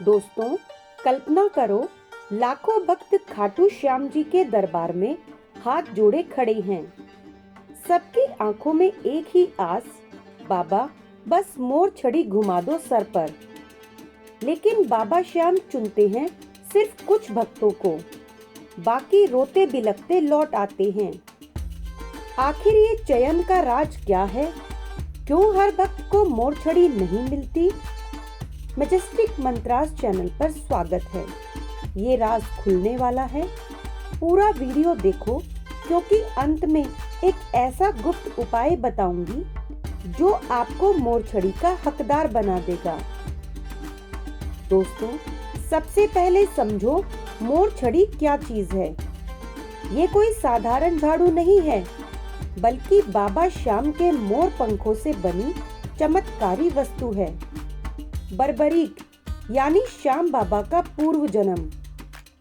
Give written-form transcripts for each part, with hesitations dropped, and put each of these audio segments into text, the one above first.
दोस्तों, कल्पना करो, लाखों भक्त खाटू श्याम जी के दरबार में हाथ जोड़े खड़े हैं। सबकी आंखों में एक ही आस, बाबा बस मोर छड़ी घुमा दो सर पर। लेकिन बाबा श्याम चुनते हैं सिर्फ कुछ भक्तों को, बाकी रोते बिलखते लौट आते हैं। आखिर ये चयन का राज क्या है? क्यों हर भक्त को मोर छड़ी नहीं मिलती? मैजेस्टिक मंत्रास चैनल पर स्वागत है। ये राज खुलने वाला है। पूरा वीडियो देखो, क्योंकि अंत में एक ऐसा गुप्त उपाय बताऊंगी जो आपको मोर छड़ी का हकदार बना देगा। दोस्तों, सबसे पहले समझो मोर छड़ी क्या चीज है। ये कोई साधारण झाड़ू नहीं है, बल्कि बाबा श्याम के मोर पंखों से बनी चमत्कारी वस्तु है। बर्बरीक यानी श्याम बाबा का पूर्व जन्म।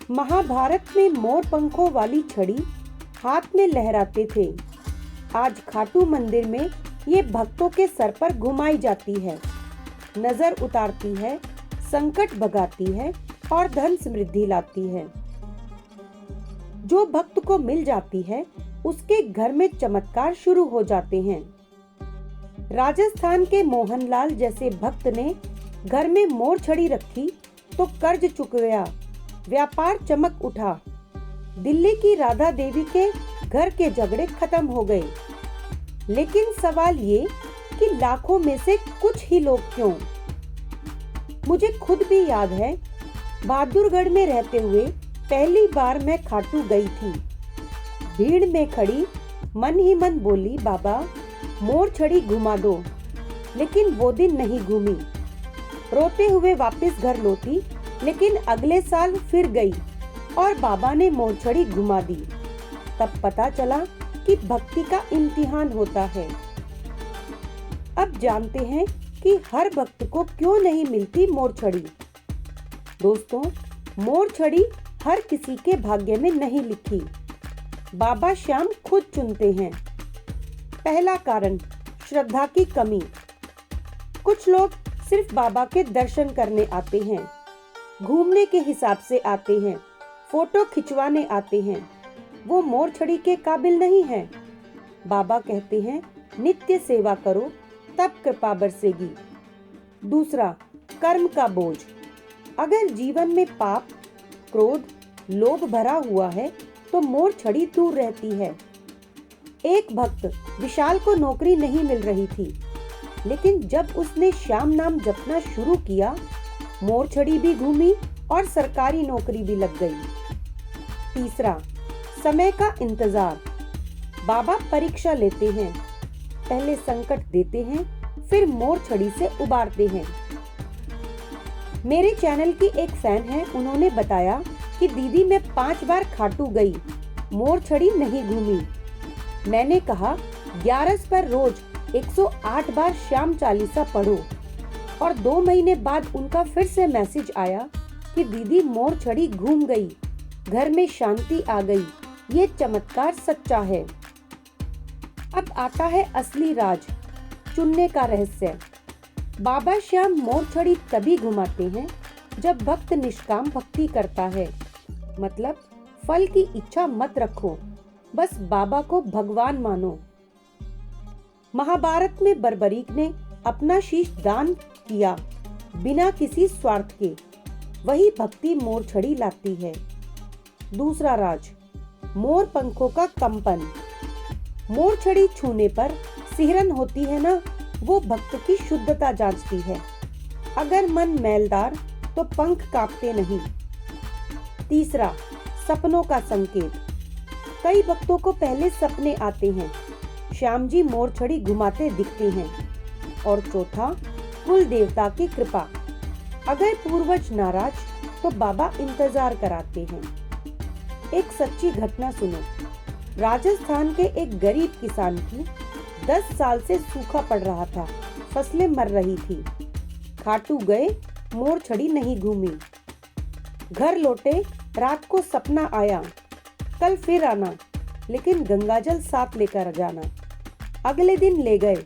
महाभारत में मोर पंखों वाली छड़ी हाथ में लहराते थे। आज खाटू मंदिर में ये भक्तों के सर पर घुमाई जाती है, नजर उतारती है, संकट भगाती है और धन समृद्धि लाती है। जो भक्त को मिल जाती है, उसके घर में चमत्कार शुरू हो जाते हैं। राजस्थान के मोहनलाल जैसे भक्त ने घर में मोर छड़ी रखी तो कर्ज चुक गया, व्यापार चमक उठा। दिल्ली की राधा देवी के घर के झगड़े खत्म हो गए। लेकिन सवाल ये कि लाखों में से कुछ ही लोग क्यों? मुझे खुद भी याद है, बहादुरगढ़ में रहते हुए पहली बार मैं खाटू गई थी। भीड़ में खड़ी मन ही मन बोली, बाबा मोर छड़ी घुमा दो। लेकिन वो दिन नहीं घूमी। रोते हुए वापस घर लौटी, लेकिन अगले साल फिर गई और बाबा ने मोर छड़ी घुमा दी। तब पता चला कि भक्ति का इम्तिहान होता है। अब जानते हैं कि हर भक्त को क्यों नहीं मिलती मोर छड़ी। दोस्तों, मोर छड़ी हर किसी के भाग्य में नहीं लिखी। बाबा श्याम खुद चुनते हैं। पहला कारण, श्रद्धा की कमी। कुछ लोग सिर्फ बाबा के दर्शन करने आते हैं, घूमने के हिसाब से आते हैं, फोटो खिंचवाने आते हैं। वो मोर छड़ी के काबिल नहीं है। बाबा कहते हैं, नित्य सेवा करो तब कृपा बरसेगी। दूसरा, कर्म का बोझ। अगर जीवन में पाप, क्रोध, लोभ भरा हुआ है तो मोर छड़ी दूर रहती है। एक भक्त विशाल को नौकरी नहीं मिल रही थी, लेकिन जब उसने श्याम नाम जपना शुरू किया, मोर छड़ी भी घूमी और सरकारी नौकरी भी लग गई। तीसरा, समय का इंतजार। बाबा परीक्षा लेते हैं, पहले संकट देते हैं, फिर मोर छड़ी से उबारते हैं। मेरे चैनल की एक फैन है, उन्होंने बताया कि दीदी मैं 5 बार खाटू गई, मोर छड़ी नहीं घूमी। मैंने कहा 11 पर रोज 108 बार श्याम चालीसा पढ़ो। और 2 महीने बाद उनका फिर से मैसेज आया कि दीदी मोर छड़ी घूम गई, घर में शांति आ गई। ये चमत्कार सच्चा है। अब आता है असली राज, चुनने का रहस्य। बाबा श्याम मोर छड़ी तभी घुमाते हैं जब भक्त निष्काम भक्ति करता है। मतलब फल की इच्छा मत रखो, बस बाबा को भगवान मानो। महाभारत में बर्बरीक ने अपना शीश दान किया बिना किसी स्वार्थ के। वही भक्ति मोर छड़ी लाती है। दूसरा राज, मोर पंखों का कंपन। मोर छड़ी छूने पर सिहरन होती है ना, वो भक्त की शुद्धता जांचती है। अगर मन मैलदार तो पंख कांपते नहीं। तीसरा, सपनों का संकेत। कई भक्तों को पहले सपने आते हैं, श्याम जी मोर छड़ी घुमाते दिखते हैं। और चौथा, कुल देवता की कृपा। अगर पूर्वज नाराज तो बाबा इंतजार कराते हैं। एक सच्ची घटना सुनो। राजस्थान के एक गरीब किसान की 10 साल से सूखा पड़ रहा था, फसलें मर रही थी। खाटू गए, मोर छड़ी नहीं घूमी। घर लौटे, रात को सपना आया, कल फिर आना, लेकिन गंगाजल साथ लेकर जाना। अगले दिन ले गए,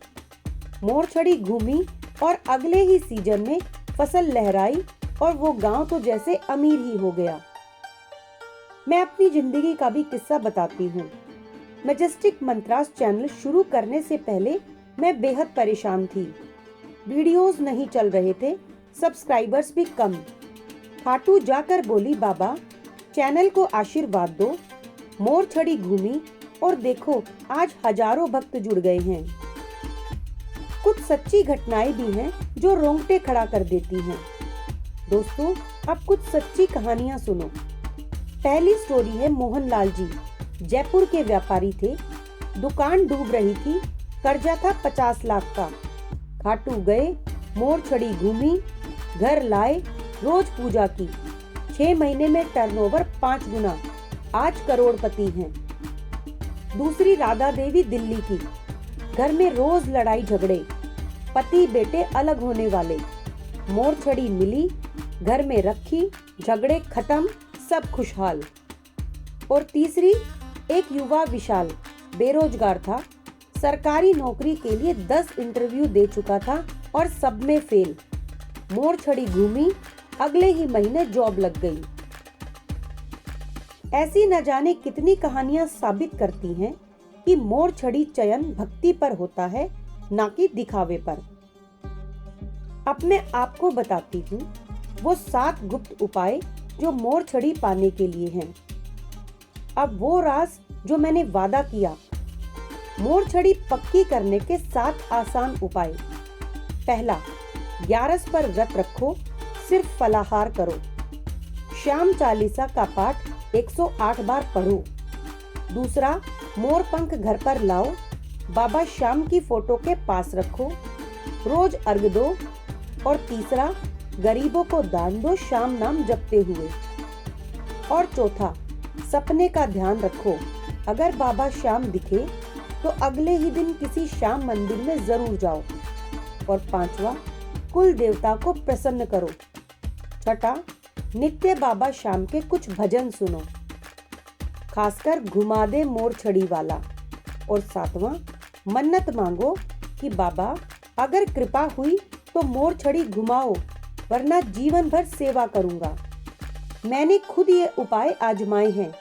मोर छड़ी घूमी और अगले ही सीजन में फसल लहराई और वो गांव तो जैसे अमीर ही हो गया। मैं अपनी जिंदगी का भी किस्सा बताती हूँ। मैजेस्टिक मंत्रास चैनल शुरू करने से पहले मैं बेहद परेशान थी। वीडियोस नहीं चल रहे थे, सब्सक्राइबर्स भी कम। खाटू जाकर बोली, बाबा चैनल को आशीर्वाद दो। मोर छड़ी घूमी और देखो आज हजारों भक्त जुड़ गए हैं। कुछ सच्ची घटनाएं भी हैं जो रोंगटे खड़ा कर देती हैं। दोस्तों, अब कुछ सच्ची कहानियां सुनो। पहली स्टोरी है मोहनलाल जी। जयपुर के व्यापारी थे। दुकान डूब रही थी, कर्जा था 50 लाख का। खाटू गए, मोर छड़ी घूमी, घर लाए, रोज पूजा की। 6 महीने में टर्नओवर 5 गुना, आज करोड़पति हैं। दूसरी राधा देवी दिल्ली की। घर में रोज लड़ाई झगड़े, पति बेटे अलग होने वाले। मोर छड़ी मिली, घर में रखी, झगड़े खत्म, सब खुशहाल। और तीसरी, एक युवा विशाल बेरोजगार था। सरकारी नौकरी के लिए 10 इंटरव्यू दे चुका था और सब में फेल। मोर छड़ी घूमी, अगले ही महीने जॉब लग गई। ऐसी न जाने कितनी कहानियां साबित करती हैं कि मोर छड़ी चयन भक्ति पर होता है, ना कि दिखावे पर। अब मैं आपको बताती हूँ वो 7 गुप्त उपाय जो मोर छड़ी पाने के लिए हैं। अब वो राज जो मैंने वादा किया। मोर छड़ी पक्की करने के 7 आसान उपाय। पहला, 11 पर व्रत रखो, सिर्फ फलाहार करो। श्याम चालीसा का पाठ 108 बार पढ़ो। दूसरा, मोर पंख घर पर लाओ, बाबा श्याम की फोटो के पास रखो, रोज अर्घ दो। और तीसरा, गरीबों को दान दो श्याम नाम जपते हुए। और चौथा, सपने का ध्यान रखो, अगर बाबा श्याम दिखे तो अगले ही दिन किसी श्याम मंदिर में जरूर जाओ। और पांचवा, कुल देवता को प्रसन्न करो। छठा, नित्य बाबा श्याम के कुछ भजन सुनो, खासकर घुमा दे मोर छड़ी वाला। और सातवां, मन्नत मांगो कि बाबा अगर कृपा हुई तो मोर छड़ी घुमाओ, वरना जीवन भर सेवा करूंगा। मैंने खुद ये उपाय आजमाए हैं।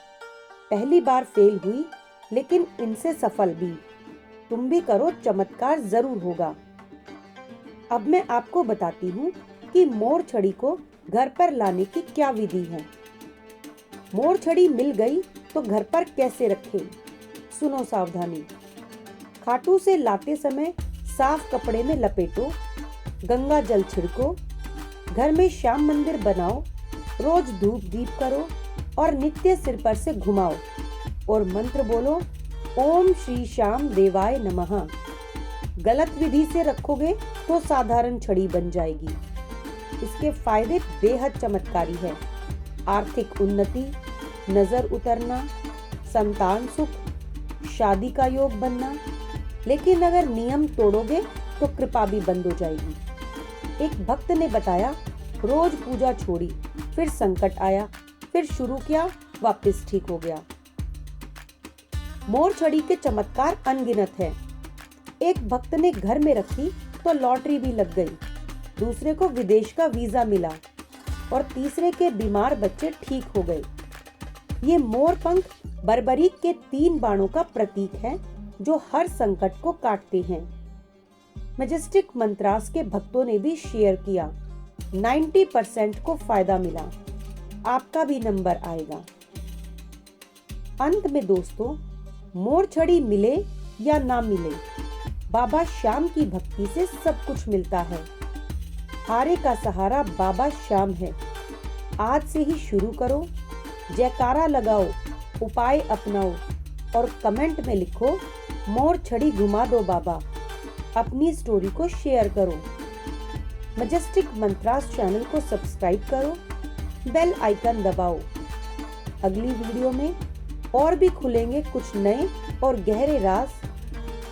पहली बार फेल हुई, लेकिन इनसे सफल भी। तुम भी करो, चमत्कार जरूर होगा। अब मैं आपको बताती हूँ कि मोर छड़ी को घर पर लाने की क्या विधि है। मोर छड़ी मिल गई तो घर पर कैसे रखें? सुनो सावधानी। खाटू से लाते समय साफ कपड़े में लपेटो, गंगा जल छिड़को, घर में श्याम मंदिर बनाओ, रोज धूप दीप करो और नित्य सिर पर से घुमाओ और मंत्र बोलो, ओम श्री श्याम देवाय नमः। गलत विधि से रखोगे तो साधारण छड़ी बन जाएगी। इसके फायदे बेहद चमत्कारी है। आर्थिक उन्नति, नजर उतरना, संतान सुख, शादी का योग बनना। लेकिन अगर नियम तोड़ोगे तो कृपा भी बंद हो जाएगी। एक भक्त ने बताया, रोज पूजा छोड़ी, फिर संकट आया, फिर शुरू किया, वापस ठीक हो गया। मोर छड़ी के चमत्कार अनगिनत है। एक भक्त ने घर में रखी तो लॉटरी भी लग गई, दूसरे को विदेश का वीजा मिला और तीसरे के बीमार बच्चे ठीक हो गए। ये मोर पंख बर्बरीक के 3 बाणों का प्रतीक है जो हर संकट को काटते हैं। मैजेस्टिक मंत्रास के भक्तों ने भी शेयर किया, 90% को फायदा मिला। आपका भी नंबर आएगा। अंत में दोस्तों, मोर छड़ी मिले या ना मिले, बाबा श्याम की भक्ति से सब कुछ मिलता है। हारे का सहारा बाबा श्याम है। आज से ही शुरू करो, जयकारा लगाओ, उपाय अपनाओ और कमेंट में लिखो, मोर छड़ी घुमा दो बाबा। अपनी स्टोरी को शेयर करो। मैजेस्टिक मंत्रास चैनल को सब्सक्राइब करो, बेल आइकन दबाओ। अगली वीडियो में और भी खुलेंगे कुछ नए और गहरे राज।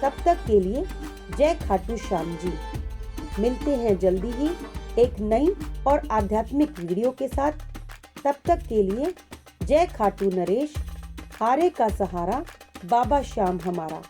तब तक के लिए जय खाटू श्याम जी। मिलते हैं जल्दी ही एक नई और आध्यात्मिक वीडियो के साथ। तब तक के लिए जय खाटू नरेश। हारे का सहारा बाबा श्याम हमारा।